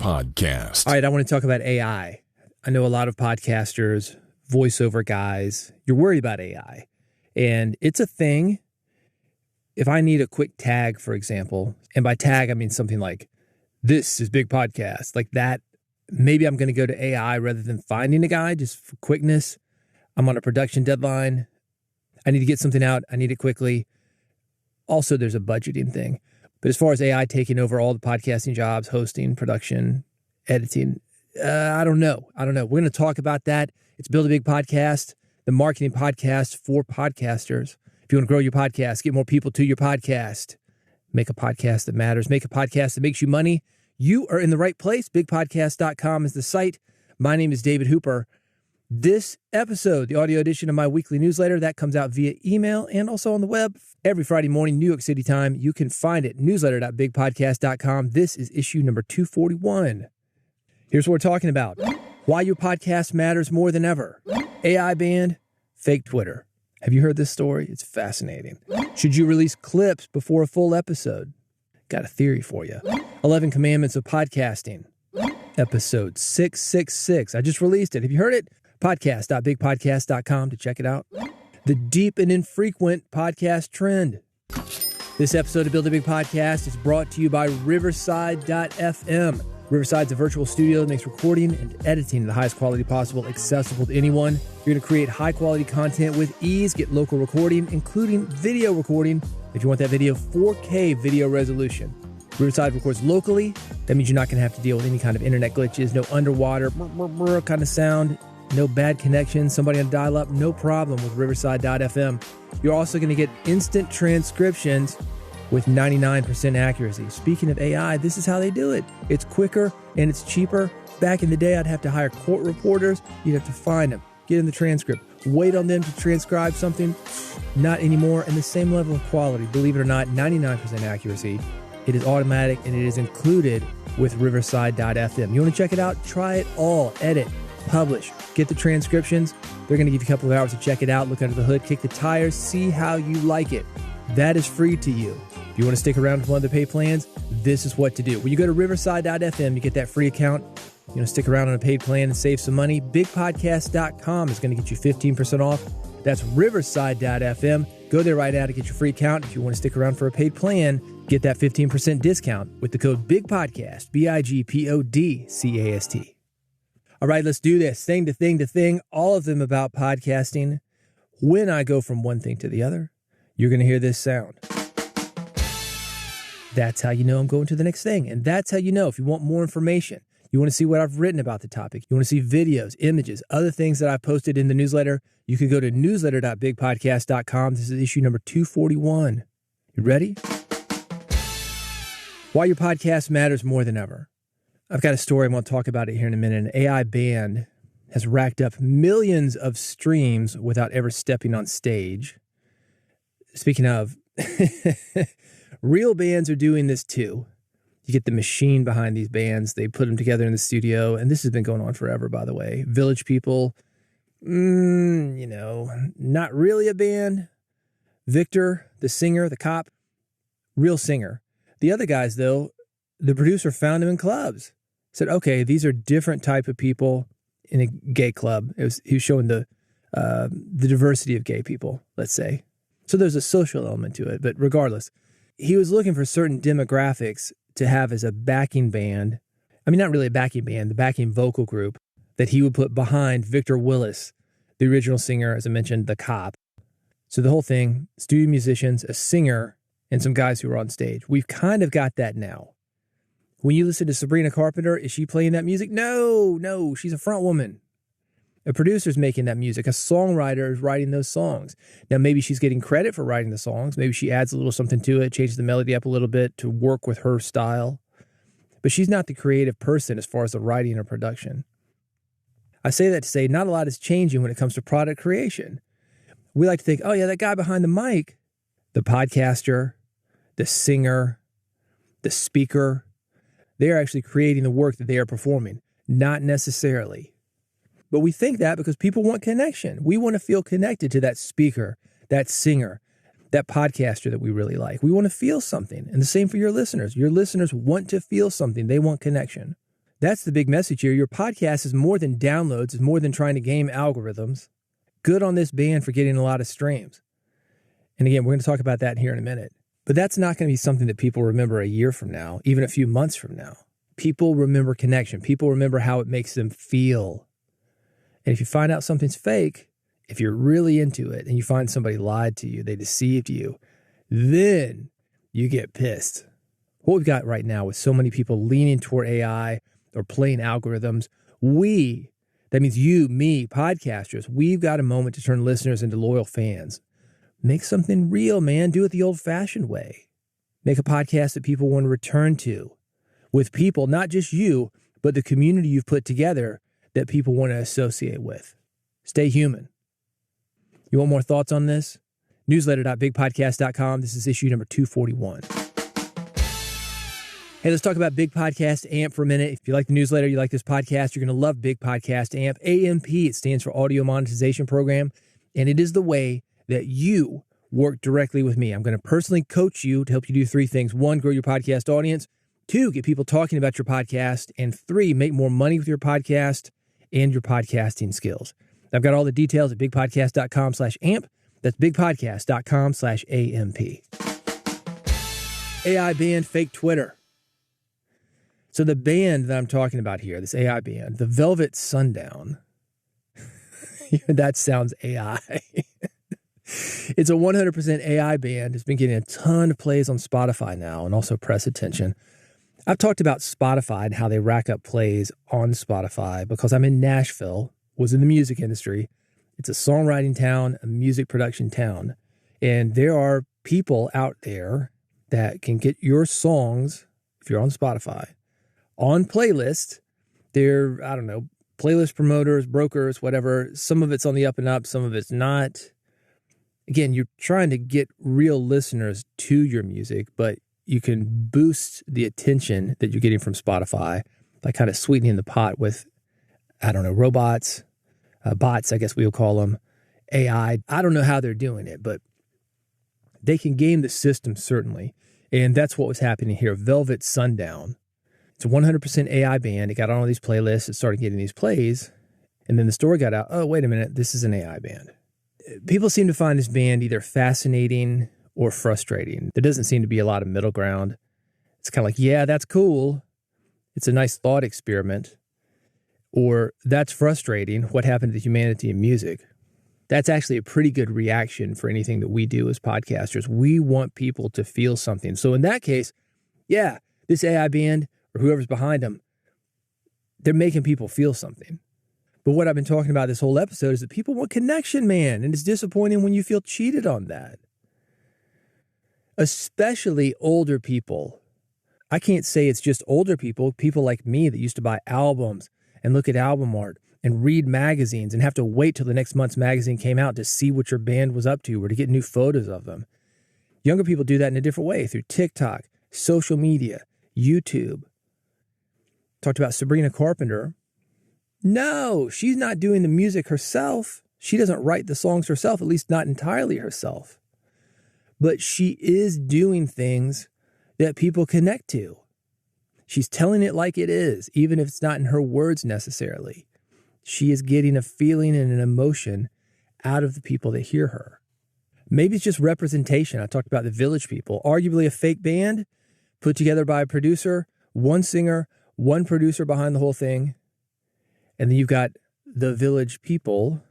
Podcast. All right, I want to talk about AI. I know a lot of podcasters, voiceover guys, you're worried about AI. And it's a thing. If I need a quick tag, for example, and by tag, I mean something like, this is Big Podcast, like that, maybe I'm going to go to AI rather than finding a guy just for quickness. I'm on a production deadline. I need to get something out. I need it quickly. Also, there's a budgeting thing. But as far as AI taking over all the podcasting jobs, hosting, production, editing, I don't know. We're going to talk about that. It's Build a Big Podcast, the marketing podcast for podcasters. If you want to grow your podcast, get more people to your podcast, make a podcast that matters, make a podcast that makes you money, you are in the right place. BigPodcast.com is the site. My name is David Hooper. This episode, the audio edition of my weekly newsletter, that comes out via email and also on the web every Friday morning, New York City time. You can find it, newsletter.bigpodcast.com. This is issue number 241. Here's what we're talking about. Why your podcast matters more than ever. AI banned, fake Twitter. Have you heard this story? It's fascinating. Should you release clips before a full episode? Got a theory for you. 11 Commandments of Podcasting. Episode 666. I just released it. Have you heard it? Podcast.bigpodcast.com to check it out. The deep and infrequent podcast trend. This episode of Build a Big Podcast is brought to you by Riverside.fm. Riverside's a virtual studio that makes recording and editing at the highest quality possible accessible to anyone. You're going to create high-quality content with ease, get local recording, including video recording. If you want that video, 4K video resolution. Riverside records locally. That means you're not going to have to deal with any kind of internet glitches, no underwater kind of sound, no bad connection, somebody on dial-up, no problem with Riverside.fm. You're also going to get instant transcriptions with 99% accuracy. Speaking of AI, this is how they do it. It's quicker and it's cheaper. Back in the day, I'd have to hire court reporters. You'd have to find them, get in the transcript, wait on them to transcribe something. Not anymore. And the same level of quality, believe it or not, 99% accuracy. It is automatic and it is included with Riverside.fm. You want to check it out? Try it all. Edit, publish, get the transcriptions. They're going to give you a couple of hours to check it out, look under the hood, kick the tires, see how you like it. That is free to you. If you want to stick around for one of the pay plans, this is what to do. When you go to Riverside.fm, you get that free account. You want to stick around on a paid plan and save some money, BigPodcast.com is going to get you 15% off. That's Riverside.fm. Go there right now to get your free account. If you want to stick around for a paid plan, get that 15% discount with the code BIGPODCAST, BIGPODCAST. All right, let's do this. Thing to thing to thing, all of them about podcasting. When I go from one thing to the other, you're going to hear this sound. That's how you know I'm going to the next thing. And that's how you know if you want more information, you want to see what I've written about the topic, you want to see videos, images, other things that I've posted in the newsletter, you can go to newsletter.bigpodcast.com. This is issue number 241. You ready? Why your podcast matters more than ever. I've got a story. I want to talk about it here in a minute. An AI band has racked up millions of streams without ever stepping on stage. Speaking of, real bands are doing this too. You get the machine behind these bands. They put them together in the studio. And this has been going on forever, by the way. Village People, not really a band. Victor, the singer, the cop, real singer. The other guys, though, the producer found them in clubs. Said, okay, these are different type of people in a gay club. He was showing the diversity of gay people, let's say. So there's a social element to it. But regardless, he was looking for certain demographics to have as a backing band. I mean, not really a backing band, the backing vocal group that he would put behind Victor Willis, the original singer, as I mentioned, the cop. So the whole thing, studio musicians, a singer, and some guys who were on stage. We've kind of got that now. When you listen to Sabrina Carpenter, is she playing that music? No, she's a front woman. A producer's making that music. A songwriter is writing those songs. Now, maybe she's getting credit for writing the songs. Maybe she adds a little something to it, changes the melody up a little bit to work with her style. But she's not the creative person as far as the writing or production. I say that to say not a lot is changing when it comes to product creation. We like to think, oh yeah, that guy behind the mic, the podcaster, the singer, the speaker, they are actually creating the work that they are performing. Not necessarily. But we think that because people want connection. We want to feel connected to that speaker, that singer, that podcaster that we really like. We want to feel something. And the same for your listeners. Your listeners want to feel something. They want connection. That's the big message here. Your podcast is more than downloads, is more than trying to game algorithms. Good on this band for getting a lot of streams. And again, we're going to talk about that here in a minute. But that's not going to be something that people remember a year from now, even a few months from now. People remember connection. People remember how it makes them feel. And if you find out something's fake, if you're really into it and you find somebody lied to you, they deceived you, then you get pissed. What we've got right now with so many people leaning toward AI or playing algorithms, that means you, me, podcasters, we've got a moment to turn listeners into loyal fans. Make something real, man. Do it the old-fashioned way. Make a podcast that people want to return to with people, not just you, but the community you've put together that people want to associate with. Stay human. You want more thoughts on this? Newsletter.bigpodcast.com. This is issue number 241. Hey, let's talk about Big Podcast AMP for a minute. If you like the newsletter, you like this podcast, you're going to love Big Podcast AMP. AMP, it stands for Audio Monetization Program, and it is the way that you work directly with me. I'm going to personally coach you to help you do three things. One, grow your podcast audience. Two, get people talking about your podcast. And three, make more money with your podcast and your podcasting skills. I've got all the details at bigpodcast.com/amp. That's bigpodcast.com/AMP. AI banned fake Twitter. So the band that I'm talking about here, this AI band, the Velvet Sundown, that sounds AI. It's a 100% AI band. It's been getting a ton of plays on Spotify now and also press attention. I've talked about Spotify and how they rack up plays on Spotify because I'm in Nashville, was in the music industry. It's a songwriting town, a music production town. And there are people out there that can get your songs, if you're on Spotify, on playlist. They're, I don't know, playlist promoters, brokers, whatever. Some of it's on the up and up, some of it's not. Again, you're trying to get real listeners to your music, but you can boost the attention that you're getting from Spotify by kind of sweetening the pot with, I don't know, robots, bots, I guess we'll call them, AI. I don't know how they're doing it, but they can game the system, certainly. And that's what was happening here. Velvet Sundown. It's a 100% AI band. It got on all these playlists. It started getting these plays. And then the story got out. Oh, wait a minute. This is an AI band. People seem to find this band either fascinating or frustrating. There doesn't seem to be a lot of middle ground. It's kind of like, yeah, that's cool. It's a nice thought experiment. Or that's frustrating. What happened to humanity in music? That's actually a pretty good reaction for anything that we do as podcasters. We want people to feel something. So in that case, yeah, this AI band or whoever's behind them, they're making people feel something. But what I've been talking about this whole episode is that people want connection, man. And it's disappointing when you feel cheated on that. Especially older people. I can't say it's just older people, people like me that used to buy albums and look at album art and read magazines and have to wait till the next month's magazine came out to see what your band was up to or to get new photos of them. Younger people do that in a different way through TikTok, social media, YouTube. Talked about Sabrina Carpenter. No, she's not doing the music herself. She doesn't write the songs herself, at least not entirely herself. But she is doing things that people connect to. She's telling it like it is, even if it's not in her words necessarily. She is getting a feeling and an emotion out of the people that hear her. Maybe it's just representation. I talked about the Village People, arguably a fake band put together by a producer, one singer, one producer behind the whole thing. And then you've got the Village People,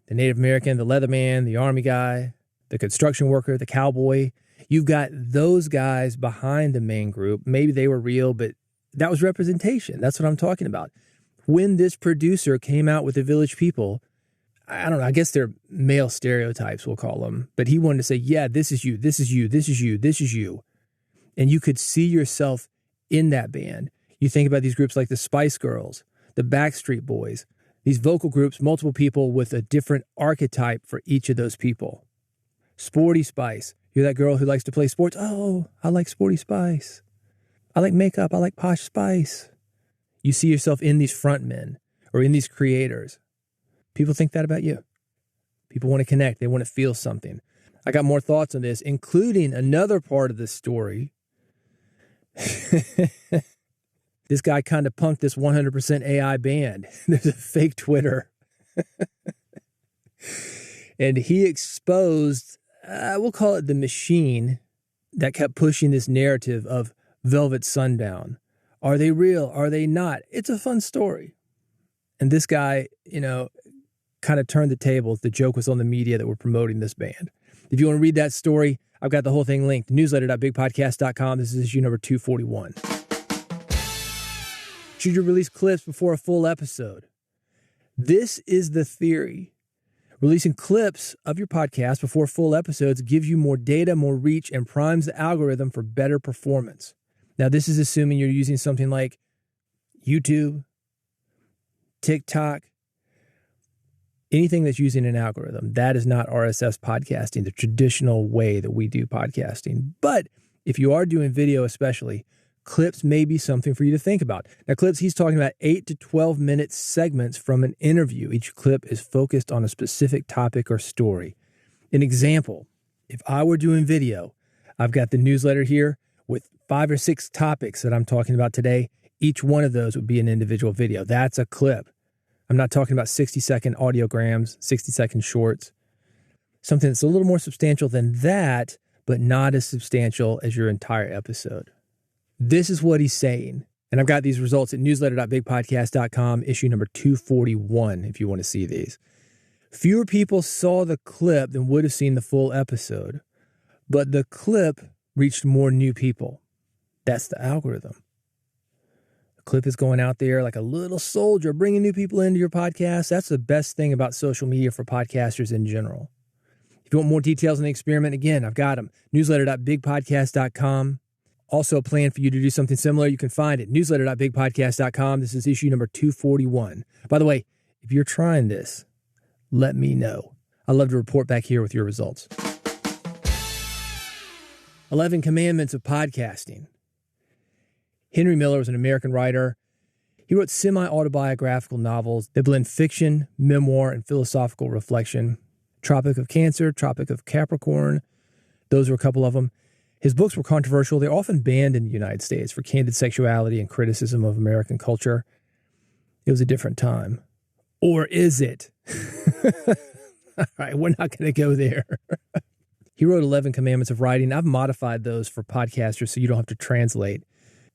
the Native American, the Leatherman, the Army guy, the construction worker, the cowboy. You've got those guys behind the main group. Maybe they were real, but that was representation. That's what I'm talking about. When this producer came out with the Village People, I don't know, I guess they're male stereotypes, we'll call them. But he wanted to say, yeah, this is you, this is you, this is you, this is you. And you could see yourself in that band. You think about these groups like the Spice Girls, the Backstreet Boys, these vocal groups, multiple people with a different archetype for each of those people. Sporty Spice. You're that girl who likes to play sports. Oh, I like Sporty Spice. I like makeup. I like Posh Spice. You see yourself in these frontmen or in these creators. People think that about you. People want to connect. They want to feel something. I got more thoughts on this, including another part of the story. This this guy kind of punked this 100% AI band. There's a fake Twitter. And he exposed, we'll call it the machine that kept pushing this narrative of Velvet Sundown. Are they real? Are they not? It's a fun story. And this guy, kind of turned the tables. The joke was on the media that were promoting this band. If you want to read that story, I've got the whole thing linked. Newsletter.bigpodcast.com. This is issue number 241. Should you release clips before a full episode? This is the theory. Releasing clips of your podcast before full episodes gives you more data, more reach, and primes the algorithm for better performance. Now, this is assuming you're using something like YouTube, TikTok, anything that's using an algorithm. That is not RSS podcasting, the traditional way that we do podcasting. But if you are doing video especially, clips may be something for you to think about. Now, clips, he's talking about 8 to 12 minute segments from an interview. Each clip is focused on a specific topic or story. An example, if I were doing video, I've got the newsletter here with 5 or 6 topics that I'm talking about today. Each one of those would be an individual video. That's a clip. I'm not talking about 60-second audiograms, 60-second shorts. Something that's a little more substantial than that, but not as substantial as your entire episode. This is what he's saying. And I've got these results at newsletter.bigpodcast.com, issue number 241, if you want to see these. Fewer people saw the clip than would have seen the full episode, but the clip reached more new people. That's the algorithm. The clip is going out there like a little soldier, bringing new people into your podcast. That's the best thing about social media for podcasters in general. If you want more details on the experiment, again, I've got them. Newsletter.bigpodcast.com. Also a plan for you to do something similar. You can find it, newsletter.bigpodcast.com. This is issue number 241. By the way, if you're trying this, let me know. I'd love to report back here with your results. 11 Commandments of Podcasting. Henry Miller was an American writer. He wrote semi-autobiographical novels that blend fiction, memoir, and philosophical reflection. Tropic of Cancer, Tropic of Capricorn. Those were a couple of them. His books were controversial. They're often banned in the United States for candid sexuality and criticism of American culture. It was a different time. Or is it? All right, we're not going to go there. He wrote 11 Commandments of Writing. I've modified those for podcasters so you don't have to translate.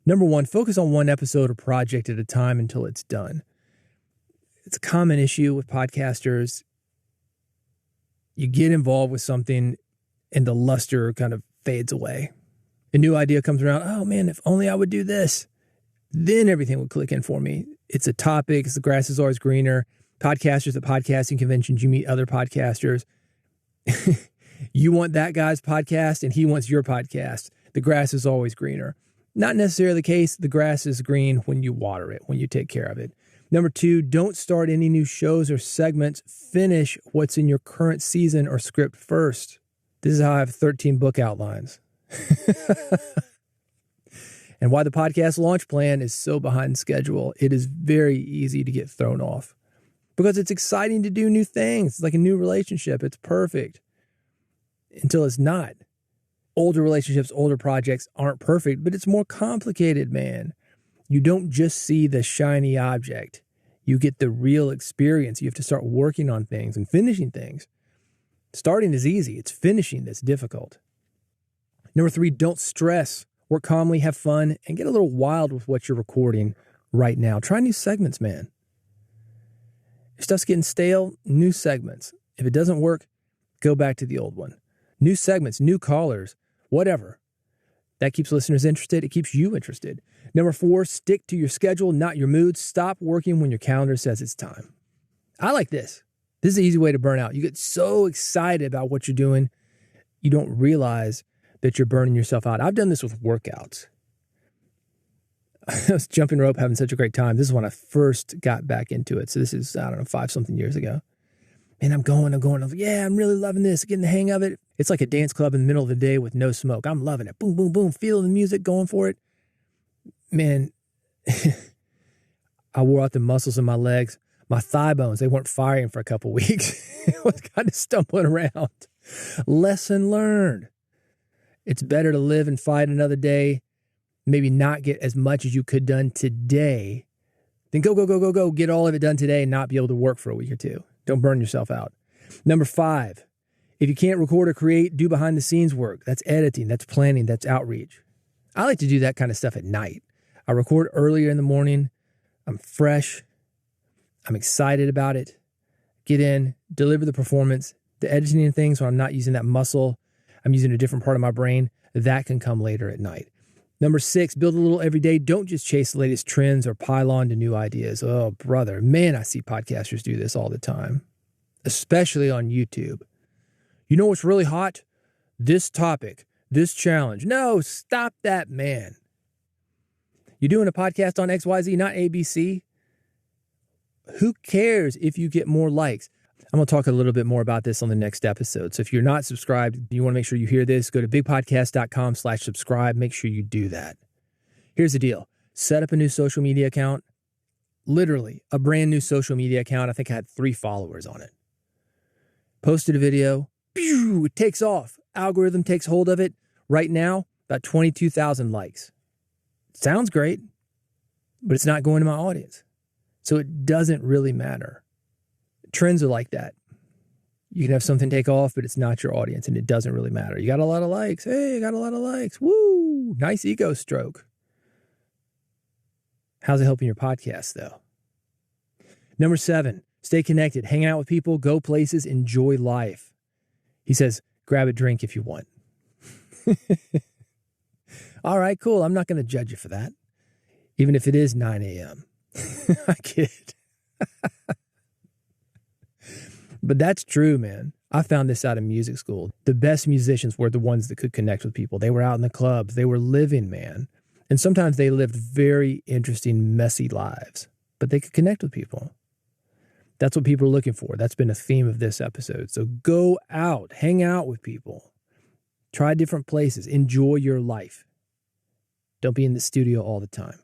Number 1, focus on one episode or project at a time until it's done. It's a common issue with podcasters. You get involved with something and the luster kind of fades away. A new idea comes around. Oh man, if only I would do this, then everything would click in for me. It's a topic. The grass is always greener. Podcasters at podcasting conventions, you meet other podcasters. You want that guy's podcast and he wants your podcast. The grass is always greener. Not necessarily the case. The grass is green when you water it, when you take care of it. Number 2, don't start any new shows or segments. Finish what's in your current season or script first. This is how I have 13 book outlines. And why the podcast launch plan is so behind schedule. It is very easy to get thrown off because it's exciting to do new things. It's like a new relationship. It's perfect until it's not. Older relationships, older projects aren't perfect, but it's more complicated, man. You don't just see the shiny object. You get the real experience. You have to start working on things and finishing things. Starting is easy. It's finishing that's difficult. Number 3, don't stress. Work calmly, have fun, and get a little wild with what you're recording right now. Try new segments, man. If stuff's getting stale, new segments. If it doesn't work, go back to the old one. New segments, new callers, whatever. That keeps listeners interested. It keeps you interested. Number 4, stick to your schedule, not your mood. Stop working when your calendar says it's time. I like this. This is an easy way to burn out. You get so excited about what you're doing, you don't realize that you're burning yourself out. I've done this with workouts. I was jumping rope, having such a great time. This is when I first got back into it. So this is, 5-something years ago. And I'm going. Yeah, I'm really loving this, getting the hang of it. It's like a dance club in the middle of the day with no smoke. I'm loving it. Boom, boom, boom. Feeling the music, going for it. Man, I wore out the muscles in my legs. My thigh bones, they weren't firing for a couple weeks. I was kind of stumbling around. Lesson learned. It's better to live and fight another day maybe not get as much as you could done today, then go, get all of it done today and not be able to work for a week or two. Don't burn yourself out. Number 5, if you can't record or create, do behind the scenes work. That's editing, that's planning, that's outreach. I like to do that kind of stuff at night. I record earlier in the morning. I'm fresh. I'm excited about it. Get in, deliver the performance. The editing and things, when I'm not using that muscle, I'm using a different part of my brain. That can come later at night. Number 6, build a little every day. Don't just chase the latest trends or pile on to new ideas. Oh, brother, man, I see podcasters do this all the time, especially on YouTube. You know what's really hot? This topic, this challenge. No, stop that, man. You're doing a podcast on XYZ, not ABC. Who cares if you get more likes? I'm going to talk a little bit more about this on the next episode. So if you're not subscribed, you want to make sure you hear this, go to bigpodcast.com/subscribe. Make sure you do that. Here's the deal. Set up a new social media account. Literally, a brand new social media account. I think I had 3 followers on it. Posted a video. Pew, it takes off. Algorithm takes hold of it. Right now, about 22,000 likes. Sounds great, but it's not going to my audience. So it doesn't really matter. Trends are like that. You can have something take off, but it's not your audience, and it doesn't really matter. You got a lot of likes. Hey, I got a lot of likes. Woo! Nice ego stroke. How's it helping your podcast, though? Number 7, stay connected. Hang out with people, go places, enjoy life. He says, grab a drink if you want. All right, cool. I'm not going to judge you for that, even if it is 9 a.m. I kid. But that's true, man. I found this out in music school. The best musicians were the ones that could connect with people. They were out in the clubs. They were living, man. And sometimes they lived very interesting, messy lives, but they could connect with people. That's what people are looking for. That's been a theme of this episode. So go out, hang out with people, try different places, enjoy your life. Don't be in the studio all the time.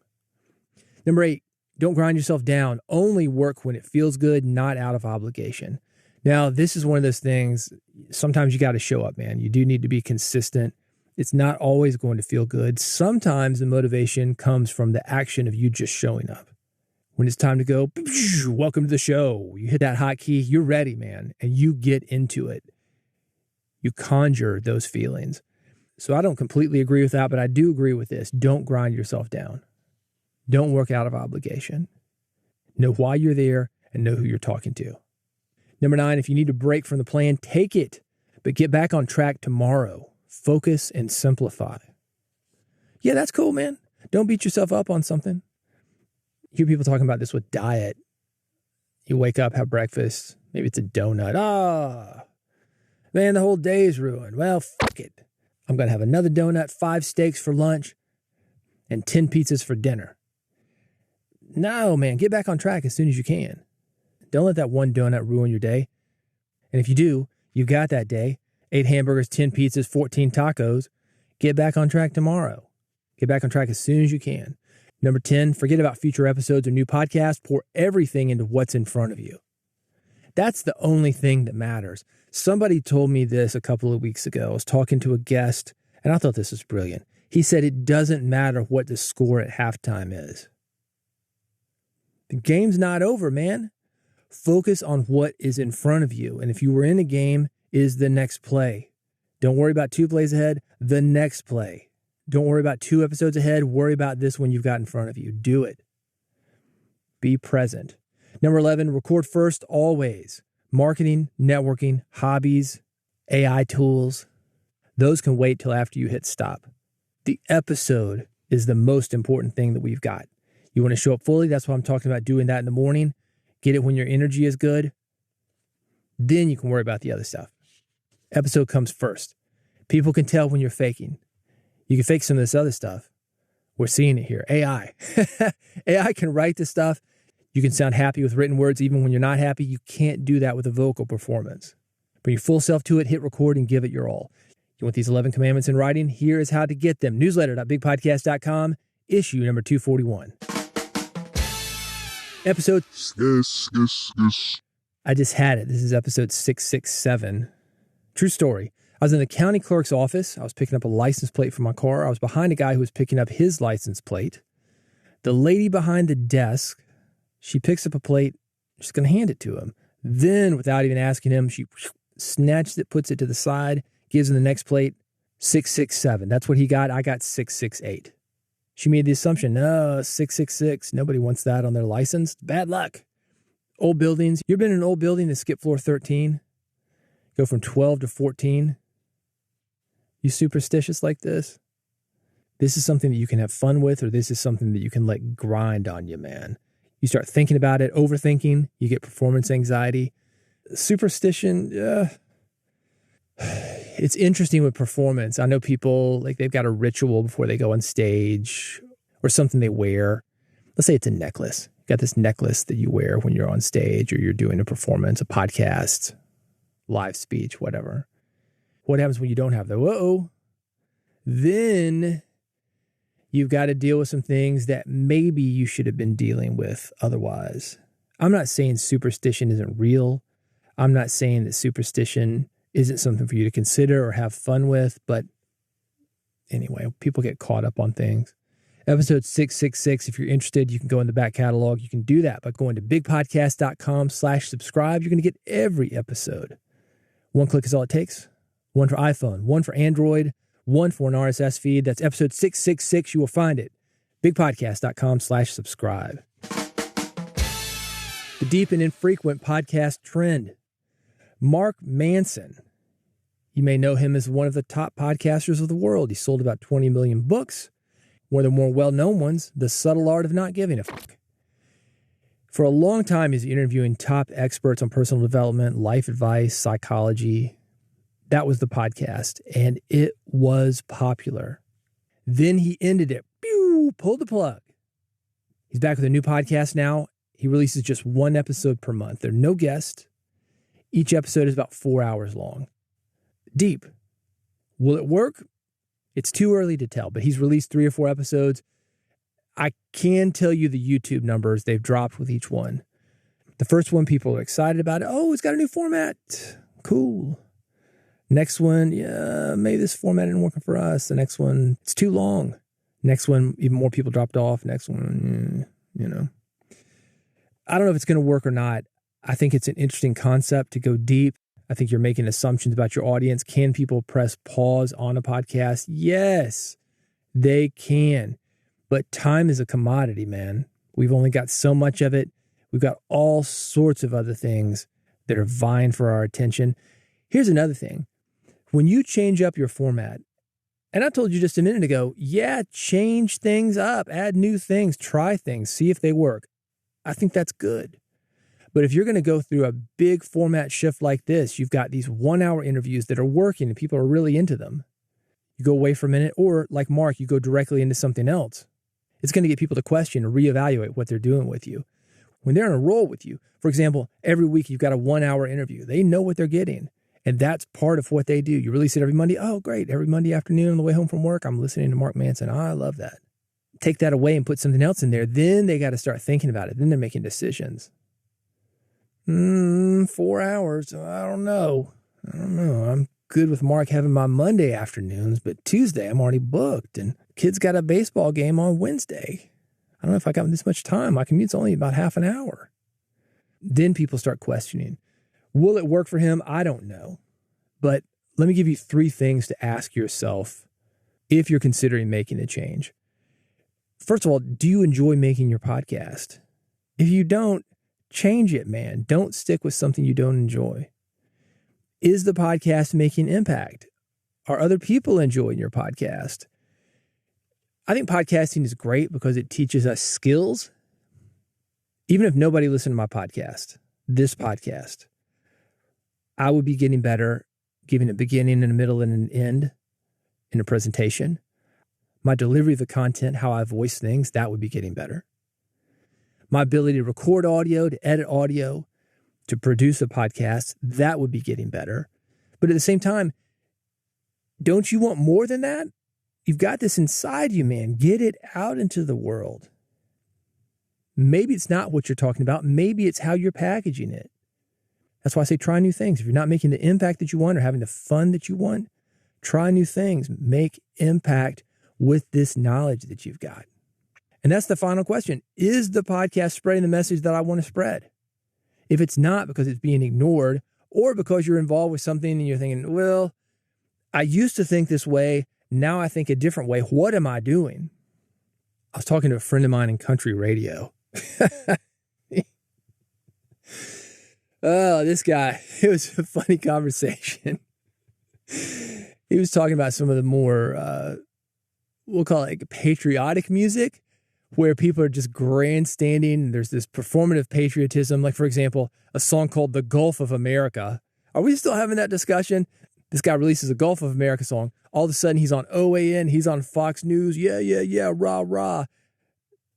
Number 8, don't grind yourself down. Only work when it feels good, not out of obligation. Now, this is one of those things, sometimes you got to show up, man. You do need to be consistent. It's not always going to feel good. Sometimes the motivation comes from the action of you just showing up. When it's time to go, welcome to the show. You hit that hotkey, you're ready, man, and you get into it. You conjure those feelings. So I don't completely agree with that, but I do agree with this. Don't grind yourself down. Don't work out of obligation. Know why you're there and know who you're talking to. Number 9, if you need a break from the plan, take it, but get back on track tomorrow. Focus and simplify. Yeah, that's cool, man. Don't beat yourself up on something. You hear people talking about this with diet. You wake up, have breakfast. Maybe it's a donut. Man, the whole day is ruined. Well, fuck it. I'm going to have another donut, 5 steaks for lunch, and 10 pizzas for dinner. No, man, get back on track as soon as you can. Don't let that one donut ruin your day. And if you do, you've got that day. 8 hamburgers, 10 pizzas, 14 tacos. Get back on track tomorrow. Get back on track as soon as you can. Number 10, forget about future episodes or new podcasts. Pour everything into what's in front of you. That's the only thing that matters. Somebody told me this a couple of weeks ago. I was talking to a guest, and I thought this was brilliant. He said it doesn't matter what the score at halftime is. The game's not over, man. Focus on what is in front of you. And if you were in a game, is the next play. Don't worry about 2 plays ahead, the next play. Don't worry about 2 episodes ahead. Worry about this one you've got in front of you. Do it. Be present. Number 11, record first always. Marketing, networking, hobbies, AI tools. Those can wait till after you hit stop. The episode is the most important thing that we've got. You want to show up fully. That's why I'm talking about doing that in the morning. Get it when your energy is good. Then you can worry about the other stuff. Episode comes first. People can tell when you're faking. You can fake some of this other stuff. We're seeing it here. AI. AI can write this stuff. You can sound happy with written words even when you're not happy. You can't do that with a vocal performance. Bring your full self to it, hit record, and give it your all. You want these 11 commandments in writing? Here is how to get them. Newsletter.bigpodcast.com, issue number 241. Episode... I just had it. This is episode 667. True story. I was in the county clerk's office. I was picking up a license plate for my car. I was behind a guy who was picking up his license plate. The lady behind the desk, she picks up a plate. She's going to hand it to him. Then, without even asking him, she snatches it, puts it to the side, gives him the next plate, 667. That's what he got. I got 668. She made the assumption, no, 666. Nobody wants that on their license. Bad luck. Old buildings. You ever been in an old building that skip floor 13? Go from 12 to 14? You superstitious like this? This is something that you can have fun with, or this is something that you can let grind on you, man. You start thinking about it, overthinking, you get performance anxiety. Superstition, it's interesting with performance. I know people, like, they've got a ritual before they go on stage or something they wear. Let's say it's a necklace. You got this necklace that you wear when you're on stage or you're doing a performance, a podcast, live speech, whatever. What happens when you don't have that? Whoa. Then you've got to deal with some things that maybe you should have been dealing with otherwise. I'm not saying superstition isn't real. I'm not saying that superstition isn't something for you to consider or have fun with. But anyway, people get caught up on things. Episode 666, if you're interested, you can go in the back catalog. You can do that by going to bigpodcast.com/subscribe. You're going to get every episode. One click is all it takes. One for iPhone, one for Android, one for an RSS feed. That's episode 666. You will find it. bigpodcast.com/subscribe. The deep and infrequent podcast trend. Mark Manson. You may know him as one of the top podcasters of the world. He sold about 20 million books. One of the more well-known ones, The Subtle Art of Not Giving a Fuck. For a long time, he's interviewing top experts on personal development, life advice, psychology. That was the podcast, and it was popular. Then he ended it. Pulled the plug. He's back with a new podcast now. He releases just one episode per month. There are no guests. Each episode is about 4 hours long. Deep. Will it work? It's too early to tell, but he's released 3 or 4 episodes. I can tell you the YouTube numbers they've dropped with each one. The first one, people are excited about it. Oh, it's got a new format. Cool. Next one, yeah, maybe this format isn't working for us. The next one, it's too long. Next one, even more people dropped off. Next one, I don't know if it's going to work or not. I think it's an interesting concept to go deep. I think you're making assumptions about your audience. Can people press pause on a podcast? Yes, they can. But time is a commodity, man. We've only got so much of it. We've got all sorts of other things that are vying for our attention. Here's another thing. When you change up your format, and I told you just a minute ago, yeah, change things up, add new things, try things, see if they work. I think that's good. But if you're going to go through a big format shift like this, you've got these 1-hour interviews that are working and people are really into them. You go away for a minute, or like Mark, you go directly into something else. It's going to get people to question or reevaluate what they're doing with you. When they're on a roll with you, for example, every week you've got a 1-hour interview. They know what they're getting. And that's part of what they do. You release it every Monday. Oh, great. Every Monday afternoon on the way home from work, I'm listening to Mark Manson. Oh, I love that. Take that away and put something else in there. Then they got to start thinking about it. Then they're making decisions. 4 hours. I don't know. I'm good with Mark having my Monday afternoons, but Tuesday I'm already booked. And kids got a baseball game on Wednesday. I don't know if I got this much time. My commute's only about half an hour. Then people start questioning. Will it work for him? I don't know. But let me give you 3 things to ask yourself if you're considering making a change. First of all, do you enjoy making your podcast? If you don't, change it, man. Don't stick with something you don't enjoy. Is the podcast making impact? Are other people enjoying your podcast? I think podcasting is great because it teaches us skills. Even if nobody listened to my podcast, this podcast, I would be getting better, giving a beginning and a middle and an end in a presentation. My delivery of the content, how I voice things, that would be getting better. My ability to record audio, to edit audio, to produce a podcast, that would be getting better. But at the same time, don't you want more than that? You've got this inside you, man. Get it out into the world. Maybe it's not what you're talking about. Maybe it's how you're packaging it. That's why I say try new things. If you're not making the impact that you want or having the fun that you want, try new things. Make impact with this knowledge that you've got. And that's the final question. Is the podcast spreading the message that I want to spread? If it's not because it's being ignored or because you're involved with something and you're thinking, well, I used to think this way. Now I think a different way. What am I doing? I was talking to a friend of mine in country radio. Oh, this guy, it was a funny conversation. He was talking about some of the more, we'll call it like patriotic music, where people are just grandstanding. There's this performative patriotism. Like, for example, a song called The Gulf of America. Are we still having that discussion? This guy releases a Gulf of America song. All of a sudden, he's on OAN. He's on Fox News. Yeah, rah, rah.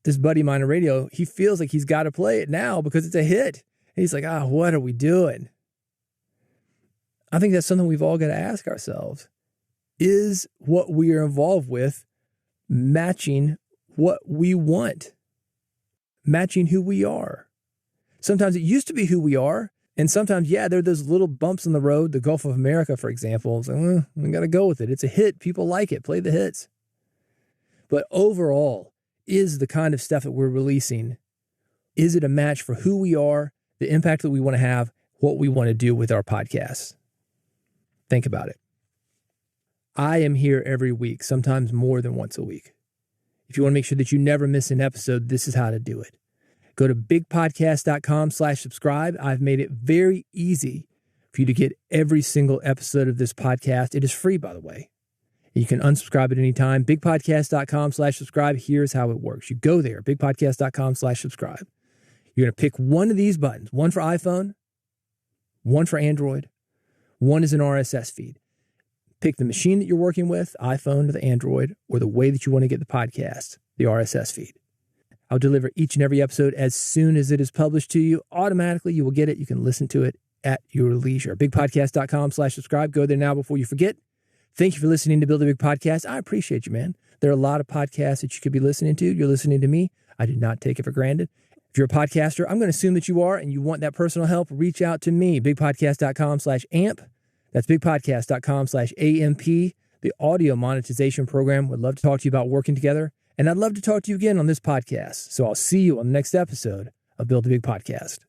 This buddy of mine on radio, he feels like he's got to play it now because it's a hit. And he's like, what are we doing? I think that's something we've all got to ask ourselves. Is what we are involved with matching what we want? Matching who we are? Sometimes it used to be who we are. And sometimes, there are those little bumps in the road. The Gulf of America, for example. It's like, we got to go with it. It's a hit. People like it. Play the hits. But overall, is the kind of stuff that we're releasing, is it a match for who we are, the impact that we want to have, what we want to do with our podcasts? Think about it. I am here every week, sometimes more than once a week. If you want to make sure that you never miss an episode, this is how to do it. Go to bigpodcast.com/subscribe. I've made it very easy for you to get every single episode of this podcast. It is free, by the way. You can unsubscribe at any time. Bigpodcast.com/subscribe. Here's how it works. You go there, bigpodcast.com/subscribe. You're going to pick one of these buttons, one for iPhone, one for Android, one is an RSS feed. Pick the machine that you're working with, iPhone or the Android, or the way that you want to get the podcast, the RSS feed. I'll deliver each and every episode as soon as it is published to you. Automatically, you will get it. You can listen to it at your leisure. Bigpodcast.com/subscribe. Go there now before you forget. Thank you for listening to Build a Big Podcast. I appreciate you, man. There are a lot of podcasts that you could be listening to. You're listening to me. I do not take it for granted. If you're a podcaster, I'm going to assume that you are, and you want that personal help, reach out to me. Bigpodcast.com/amp. That's bigpodcast.com/AMP. The audio monetization program. Would love to talk to you about working together. And I'd love to talk to you again on this podcast. So I'll see you on the next episode of Build a Big Podcast.